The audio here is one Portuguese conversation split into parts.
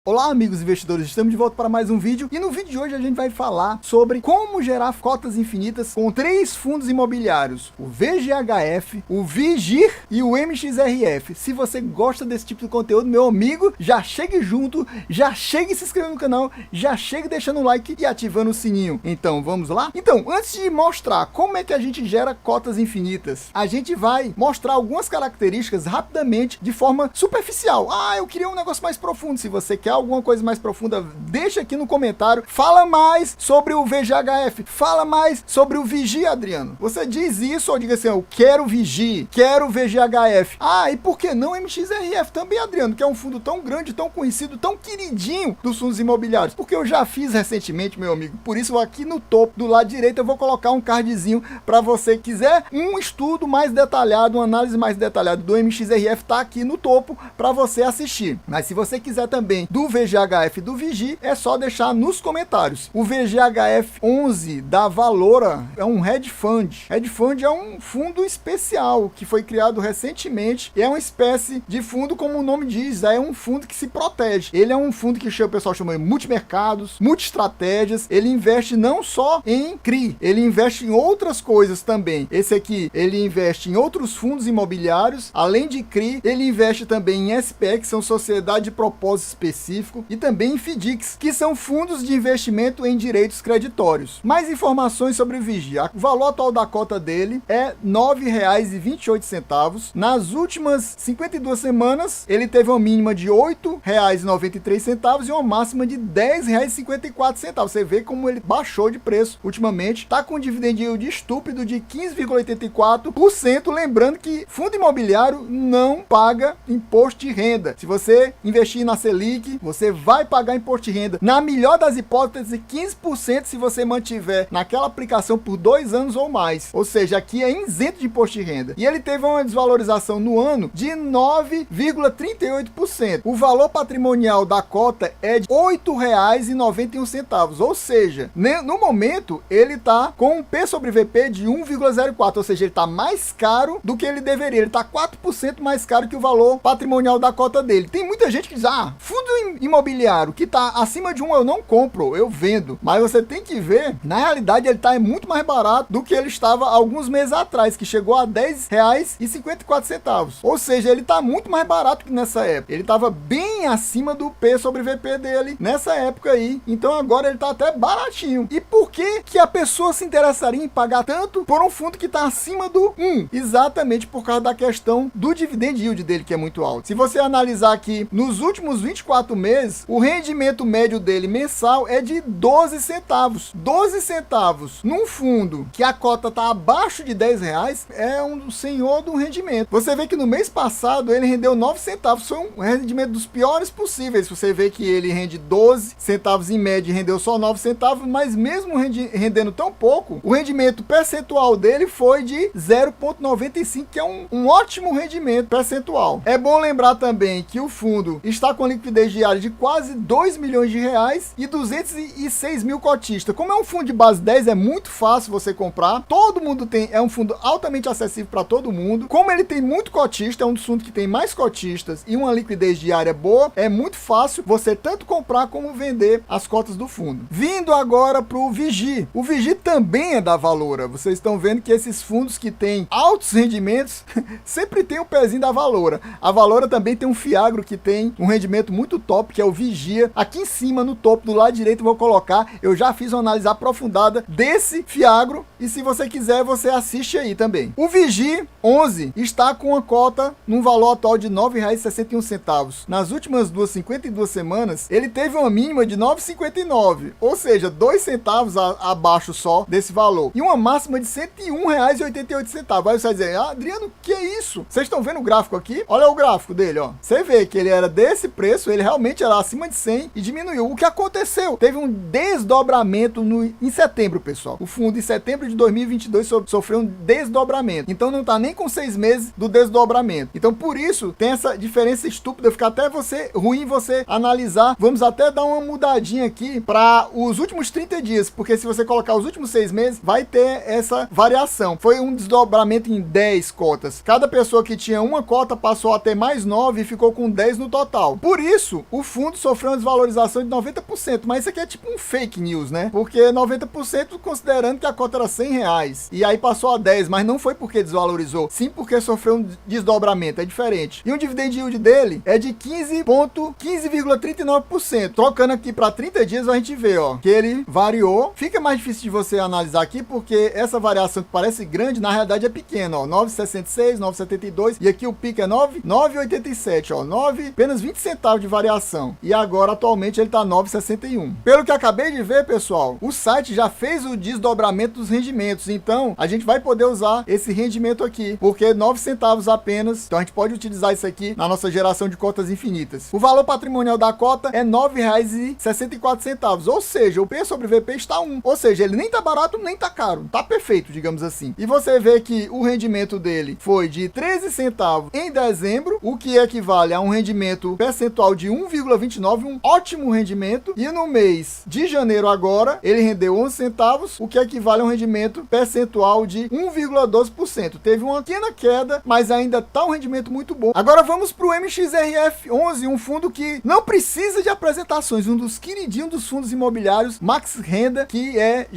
Olá amigos investidores, estamos de volta para mais um vídeo e no vídeo de hoje a gente vai falar sobre como gerar cotas infinitas com 3 fundos imobiliários, o VGHF, o VIGIR e o MXRF. Se você gosta desse tipo de conteúdo, meu amigo, já chegue junto, já chegue se inscrevendo no canal, já chegue deixando o like e ativando o sininho. Então vamos lá? Então, antes de mostrar como é que a gente gera cotas infinitas, a gente vai mostrar algumas características rapidamente de forma superficial. Eu queria um negócio mais profundo. Se você quer alguma coisa mais profunda, deixa aqui no comentário. Fala mais sobre o VGHF, fala mais sobre o VIGIR, Adriano. Você diz isso ou diga assim, eu quero VIGIR, quero VGHF. E por que não MXRF também, Adriano, que é um fundo tão grande, tão conhecido, tão queridinho dos fundos imobiliários? Porque eu já fiz recentemente, meu amigo. Por isso aqui no topo, do lado direito, eu vou colocar um cardzinho para você que quiser um estudo mais detalhado, uma análise mais detalhada do MXRF, tá aqui no topo para você assistir. Mas se você quiser também do VGHF e do VIGIR, é só deixar nos comentários. O VGHF 11 da Valora é um hedge fund. Hedge fund é um fundo especial que foi criado recentemente e é uma espécie de fundo, como o nome diz, é um fundo que se protege. Ele é um fundo que o pessoal chama de multimercados, multiestratégias. Ele investe não só em CRI, ele investe em outras coisas também. Esse aqui, ele investe em outros fundos imobiliários, além de CRI, ele investe também em SPE, que são sociedade de propósito específico, e também em FDICs, que são fundos de investimento em direitos creditórios. Mais informações sobre o VIGIR. O valor atual da cota dele é R$ 9,28. Nas últimas 52 semanas, ele teve uma mínima de R$ 8,93 e uma máxima de R$ 10,54. Você vê como ele baixou de preço ultimamente. Está com um dividend yield estúpido de 15,84%. Lembrando que fundo imobiliário não paga imposto de renda. Se você investir na Selic, você vai pagar imposto de renda. Na melhor das hipóteses, 15% se você mantiver naquela aplicação por 2 anos ou mais. Ou seja, aqui é isento de imposto de renda. E ele teve uma desvalorização no ano de 9,38%. O valor patrimonial da cota é de R$ 8,91. Ou seja, no momento, ele está com um P sobre VP de 1,04. Ou seja, ele está mais caro do que ele deveria. Ele está 4% mais caro que o valor patrimonial da cota dele. Tem muita gente que diz, fundo imobiliário que está acima de 1 eu não compro, eu vendo. Mas você tem que ver, na realidade ele está muito mais barato do que ele estava alguns meses atrás, que chegou a R$ 10,54. Ou seja, ele está muito mais barato que nessa época. Ele estava bem acima do P sobre VP dele nessa época aí. Então agora ele está até baratinho. E por que a pessoa se interessaria em pagar tanto por um fundo que está acima do 1? Exatamente por causa da questão do dividend yield dele, que é muito alto. Se você analisar aqui, nos últimos 24 meses, o rendimento médio dele mensal é de 12 centavos. 12 centavos num fundo que a cota está abaixo de R$10 é um senhor do rendimento. Você vê que no mês passado ele rendeu 9 centavos. Foi um rendimento dos piores possíveis. Você vê que ele rende 12 centavos em média e rendeu só 9 centavos, mas mesmo rendendo tão pouco, o rendimento percentual dele foi de 0,95, que é um ótimo rendimento percentual. É bom lembrar também que o fundo está com liquidez diária de quase 2 milhões de reais e 206 mil cotistas. Como é um fundo de base 10, é muito fácil você comprar. Todo mundo tem, é um fundo altamente acessível para todo mundo. Como ele tem muito cotista, é um dos fundos que tem mais cotistas e uma liquidez diária boa, é muito fácil você tanto comprar como vender as cotas do fundo. Vindo agora para o VIGIR. O VIGIR também é da Valora. Vocês estão vendo que esses fundos que têm altos rendimentos sempre tem um pezinho da Valora. A Valora também tem um Fiagro que tem um rendimento muito top, que é o VIGIR. Aqui em cima, no topo, do lado direito, eu vou colocar. Eu já fiz uma análise aprofundada desse Fiagro e se você quiser, você assiste aí também. O VIGIR 11 está com a cota num valor atual de R$ 9,61. Nas últimas 52 semanas, ele teve uma mínima de R$ 9,59, ou seja, 2 centavos abaixo só desse valor. E uma máxima de R$ 101,88. Aí você vai dizer, Adriano, que é isso? Vocês estão vendo o gráfico aqui? Olha o gráfico dele, ó. Você vê que ele era desse preço, ele realmente era acima de 100 e diminuiu. O que aconteceu? Teve um desdobramento em setembro, pessoal. O fundo em setembro de 2022 sofreu um desdobramento. Então não tá nem com 6 meses do desdobramento. Então por isso tem essa diferença estúpida. Fica até você ser ruim você analisar. Vamos até dar uma mudadinha aqui para os últimos 30 dias, porque se você colocar os últimos 6 meses, vai ter essa variação. Foi um desdobramento em 10 cotas. Cada pessoa que tinha uma cota passou a ter mais 9 e ficou com 10 no total. Por isso, o fundo sofreu uma desvalorização de 90%, mas isso aqui é tipo um fake news, né? Porque 90% considerando que a cota era R$100, e aí passou a 10, mas não foi porque desvalorizou, sim porque sofreu um desdobramento, é diferente. E o dividend yield dele é de 15,39%. Trocando aqui para 30 dias, a gente vê, ó, que ele variou. Fica mais difícil de você analisar aqui, porque essa variação que parece grande, na realidade é pequena, ó, 9,66, 9,72, e aqui o pico é 9,87, ó, apenas 20 centavos de variação. E agora, atualmente, ele tá 9,61. Pelo que acabei de ver, pessoal, o site já fez o desdobramento dos rendimentos, então a gente vai poder usar esse rendimento aqui, porque 9 centavos apenas, então a gente pode utilizar isso aqui na nossa geração de cotas infinitas. O valor patrimonial da cota é R$9,64, ou seja, o P sobre VP está 1, ou seja, ele nem tá barato, nem tá caro, tá perfeito, digamos assim. E você vê que o rendimento dele foi de 13 centavos em dezembro, o que equivale a um rendimento percentual de 1,29, um ótimo rendimento, e no mês de janeiro agora, ele rendeu 11 centavos, o que equivale a um rendimento percentual de 1,12%. Teve uma pequena queda, mas ainda tá um rendimento muito bom. Agora vamos para o MXRF11, um fundo que não precisa de apresentações, um dos queridinhos dos fundos imobiliários Max Renda, que é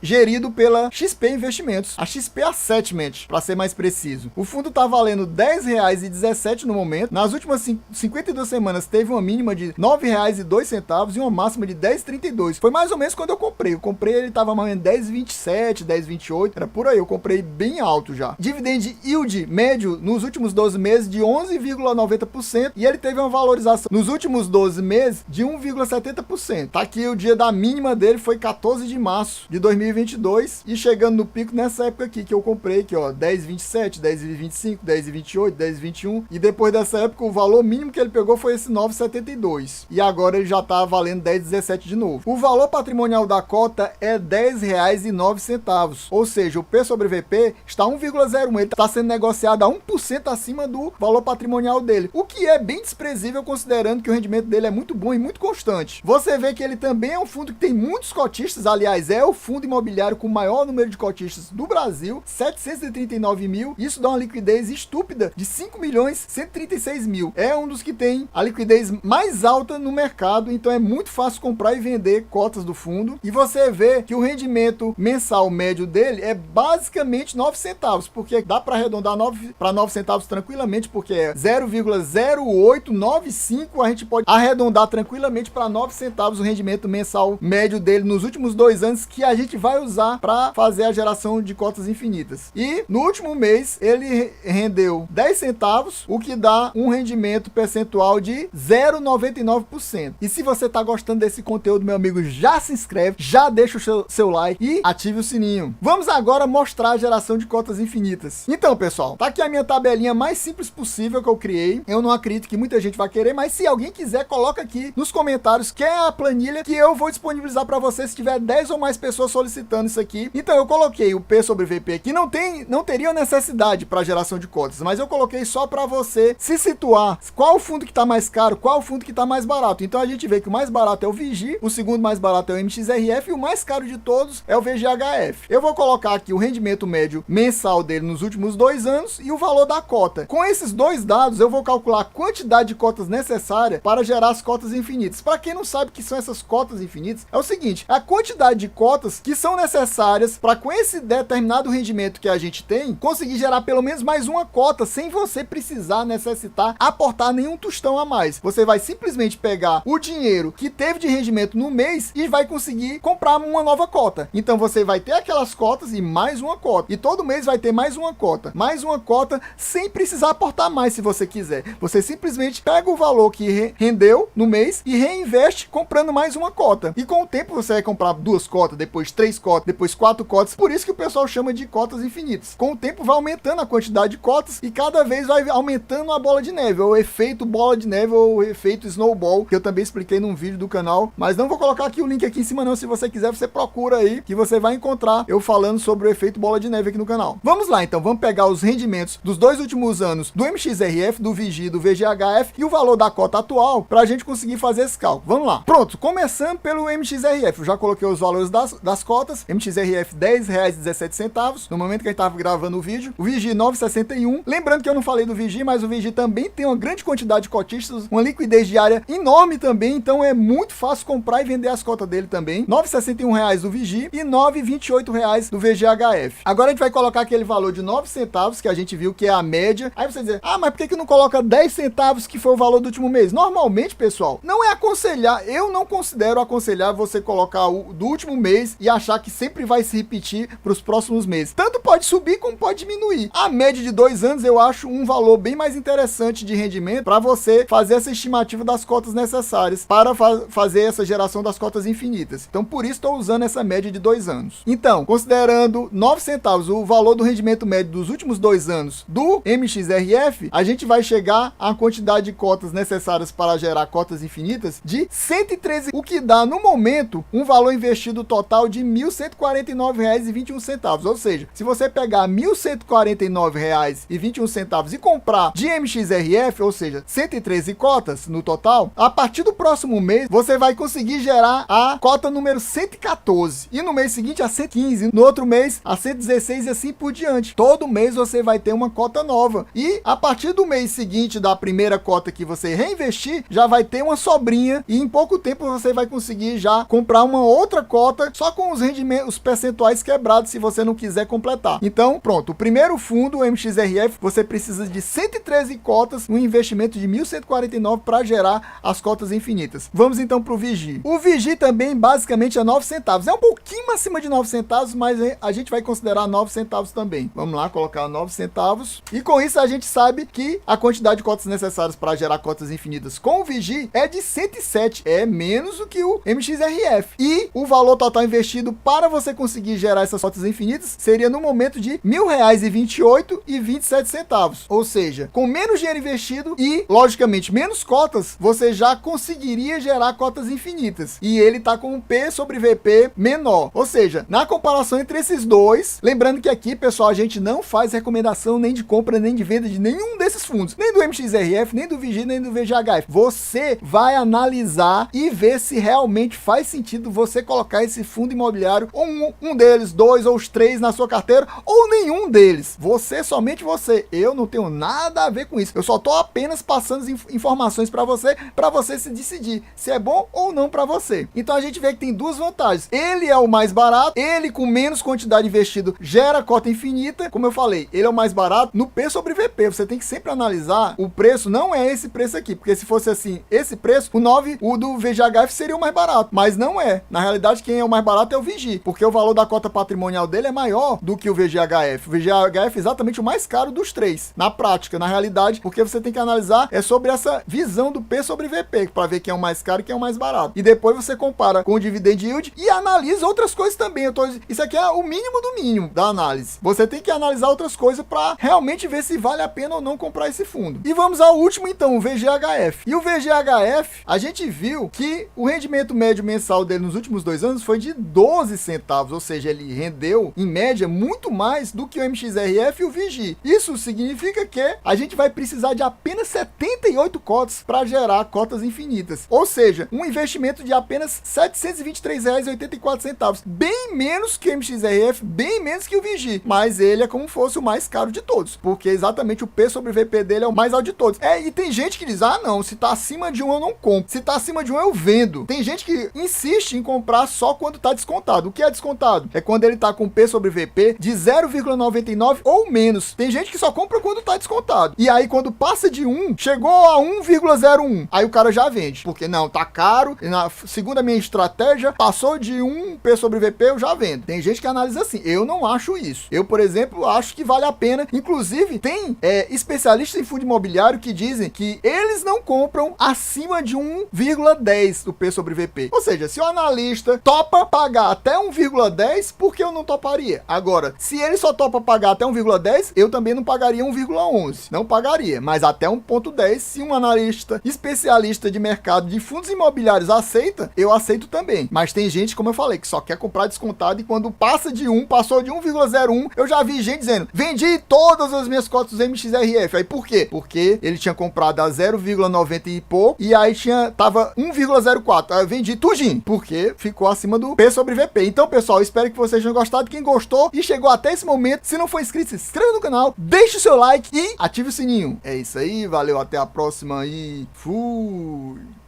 gerido pela XP Investimentos, a XP Assetment, para ser mais preciso. O fundo tá valendo R$10,17 no momento. Nas últimas 52 semanas teve uma mínima de R$9,02 e uma máxima de R$10,32. Foi mais ou menos quando eu comprei. Ele tava mais ou menos R$10,27, R$10,28, era por aí. Eu comprei bem alto já. Dividend yield médio nos últimos 12 meses de 11,90% e ele teve uma valorização nos últimos 12 meses de 1,70%. Tá aqui o dia da mínima dele, foi 14 de março de 2022 e chegando no pico nessa época aqui que eu comprei, aqui ó, 10,27, 10,25, 10,28, 10,21, e depois dessa época o valor mínimo que ele pegou foi esse 9,72 e agora ele já tá valendo 10,17 de novo. O valor patrimonial da cota é R$10,09, ou seja, o P sobre VP está 1,01, ele está sendo negociado a 1% acima do valor patrimonial dele, o que é bem desprezível considerando que o rendimento dele é muito bom e muito constante. Você vê que ele também é um fundo que tem muitos cotistas, aliás, é o fundo imobiliário com o maior número de cotistas do Brasil, 739 mil, isso dá uma liquidez estúpida de 5.136.000. É um dos que tem a liquidez mais alta no mercado, então é muito fácil comprar e vender cotas do fundo. E você vê que o rendimento mensal médio dele é basicamente 9 centavos, porque dá para arredondar 9 centavos tranquilamente, porque é 0,0895, a gente pode arredondar tranquilamente para 9 centavos o rendimento mensal médio dele nos últimos 2 anos, que a gente vai usar para fazer a geração de cotas infinitas. E no último mês ele rendeu 10 centavos, o que dá um rendimento percentual de 0,99%. E se você tá gostando desse conteúdo, meu amigo, já se inscreve, já deixa o seu like e ative o sininho. Vamos agora mostrar a geração de cotas infinitas. Então, pessoal, tá aqui a minha tabelinha mais simples possível que eu criei. Eu não acredito que muita gente vai querer, mas se alguém quiser, coloca aqui nos comentários que é a planilha que eu vou disponibilizar para você se tiver 10 ou mais pessoas solicitando isso aqui. Então, eu coloquei o P sobre VP que não teria necessidade para geração de cotas, mas eu coloquei só para você se situar qual o fundo que tá mais caro, qual o fundo que tá mais barato. Então, a gente vê que o mais barato é o VIGI, o segundo mais barato é o MXRF e o mais caro de todos é o VGHF. Eu vou colocar aqui o rendimento médio mensal dele nos últimos 2 anos e o valor da cota. Com esses dois dados, eu vou calcular a quantidade de cotas necessária para gerar as cotas infinitas. Para quem não sabe o que são essas cotas infinitas, é o seguinte, a quantidade de cotas que são necessárias para, com esse determinado rendimento que a gente tem, conseguir gerar pelo menos mais uma cota sem você precisar necessitar aportar nenhum tostão a mais. Você vai simplesmente pegar o dinheiro que teve de rendimento no mês e vai conseguir comprar uma nova cota. Então você vai ter aquelas cotas e mais uma cota. E todo mês vai ter mais uma cota sem precisar aportar mais se você quiser. Você simplesmente pega o valor que rendeu no mês e reinveste comprando mais uma cota. E com o tempo você vai comprar 2 cotas, depois 3 cotas, depois 4 cotas. Por isso que o pessoal chama de cotas infinitas. Com o tempo vai aumentando a quantidade de cotas e cada vez vai aumentando a bola de neve, ou o efeito bola de neve, ou o efeito snowball, que eu também expliquei num vídeo do canal, mas não vou colocar aqui o link aqui em cima não. Se você quiser, você procura aí que você vai encontrar eu falando sobre o efeito bola de neve aqui no canal. Vamos lá então, vamos pegar os rendimentos dos 2 últimos anos do MXRF, do VIGI, do VGHF e o valor valor da cota atual para a gente conseguir fazer esse cálculo. Vamos lá. Pronto, começando pelo MXRF. Eu já coloquei os valores das cotas. MXRF R$10,17 no momento que a gente estava gravando o vídeo. O Vigi 9,61. Lembrando que eu não falei do Vigi, mas o Vigi também tem uma grande quantidade de cotistas, uma liquidez diária enorme também, então é muito fácil comprar e vender as cotas dele também. R$9,61 do Vigi e R$9,28 do VGHF. Agora a gente vai colocar aquele valor de 9 centavos que a gente viu que é a média. Aí você diz, mas por que não coloca 10 centavos que foi o valor do último mês? Normalmente, pessoal, não é aconselhar, eu não considero aconselhar você colocar o do último mês e achar que sempre vai se repetir para os próximos meses. Tanto pode subir como pode diminuir. A média de 2 anos eu acho um valor bem mais interessante de rendimento para você fazer essa estimativa das cotas necessárias para fazer essa geração das cotas infinitas. Então, por isso estou usando essa média de 2 anos. Então, considerando 9 centavos o valor do rendimento médio dos últimos 2 anos do MXRF, a gente vai chegar à quantidade de cotas necessárias para gerar cotas infinitas de 113, o que dá, no momento, um valor investido total de R$1.149,21. Ou seja, se você pegar R$1.149,21 e comprar de MXRF, ou seja, 113 cotas no total, a partir do próximo mês, você vai conseguir gerar a cota número 114. E no mês seguinte, a 115. No outro mês, a 116 e assim por diante. Todo mês você vai ter uma cota nova. E a partir do mês seguinte da primeira cota que você reinvestir, já vai ter uma sobrinha e em pouco tempo você vai conseguir já comprar uma outra cota só com os rendimentos, os percentuais quebrados se você não quiser completar. Então, pronto. O primeiro fundo, o MXRF, você precisa de 113 cotas, um investimento de 1.149 para gerar as cotas infinitas. Vamos então para o Vigi. O Vigi também basicamente é 9 centavos. É um pouquinho acima de 9 centavos, mas a gente vai considerar 9 centavos também. Vamos lá, colocar 9 centavos. E com isso a gente sabe que a quantidade de cotas necessárias para gerar cotas infinitas com o Vigi é de 107. É menos do que o MXRF. E o valor total investido para você conseguir gerar essas cotas infinitas seria no momento de R$1.028,27. Ou seja, com menos dinheiro investido e, logicamente, menos cotas, você já conseguiria gerar cotas infinitas. E ele está com um P sobre VP menor. Ou seja, na comparação entre esses dois, lembrando que aqui, pessoal, a gente não faz recomendação nem de compra, nem de venda de nenhum desses fundos. Nem do MXRF, nem do Vigi, nem do VGHF. Você vai analisar e ver se realmente faz sentido você colocar esse fundo imobiliário, ou um deles, 2 ou os 3 na sua carteira, ou nenhum deles. Somente você. Eu não tenho nada a ver com isso. Eu só estou apenas passando informações para você se decidir se é bom ou não para você. Então a gente vê que tem duas vantagens. Ele é o mais barato, ele com menos quantidade investido gera cota infinita. Como eu falei, ele é o mais barato no P sobre VP. Você tem que sempre analisar o preço, não é esse preço aqui, porque se fosse assim, esse preço, o do VGHF seria o mais barato, mas não é. Na realidade, quem é o mais barato é o Vigi, porque o valor da cota patrimonial dele é maior do que o VGHF. O VGHF é exatamente o mais caro dos três, na prática, na realidade, porque você tem que analisar sobre essa visão do P sobre VP, para ver quem é o mais caro e quem é o mais barato. E depois você compara com o dividend yield e analisa outras coisas também. Isso aqui é o mínimo do mínimo da análise. Você tem que analisar outras coisas para realmente ver se vale a pena ou não comprar esse fundo. E vamos ao último então, o VGHF. E o VGHF, a gente viu que o rendimento médio mensal dele nos últimos 2 anos foi de 12 centavos, ou seja, ele rendeu em média muito mais do que o MXRF e o Vigi. Isso significa que a gente vai precisar de apenas 78 cotas para gerar cotas infinitas. Ou seja, um investimento de apenas R$ 723,84, bem menos que o MXRF, bem menos que o Vigi, mas ele é como fosse o mais caro de todos, porque exatamente o P sobre VP dele é o mais alto de todos. E tem gente que diz, não, se tá acima de 1 eu não compro, se tá acima de 1 eu vendo. Tem gente que insiste em comprar só quando tá descontado. O que é descontado? É quando ele tá com P sobre VP de 0,99 ou menos. Tem gente que só compra quando tá descontado. E aí quando passa de 1, chegou a 1,01, aí o cara já vende, porque não, tá caro, segundo a minha estratégia, passou de 1 P sobre VP, eu já vendo. Tem gente que analisa assim, eu não acho isso. Eu, por exemplo, acho que vale a pena. Inclusive, tem especialistas em fundo imobiliário que dizem que eles não compram acima de 1,10 do P sobre VP. Ou seja, se o analista topa pagar até 1,10, por que eu não toparia? Agora, Se ele só topa pagar até 1,10, eu também não pagaria 1,11. Não pagaria, mas até 1,10, se um analista especialista de mercado de fundos imobiliários aceita, eu aceito também. Mas tem gente, como eu falei, que só quer comprar descontado e quando passa de 1, passou de 1,01, eu já vi gente dizendo, vendi todas as minhas cotas do MXRF. Aí por quê? Porque ele tinha comprado a 0,90 e pouco e aí tava 1,04. Aí eu vendi tudinho, porque ficou acima do P sobre VP. Então, pessoal, espero que vocês tenham gostado. Quem gostou e chegou até esse momento, se não for inscrito, se inscreva no canal, deixe o seu like e ative o sininho. É isso aí, valeu, até a próxima e fui!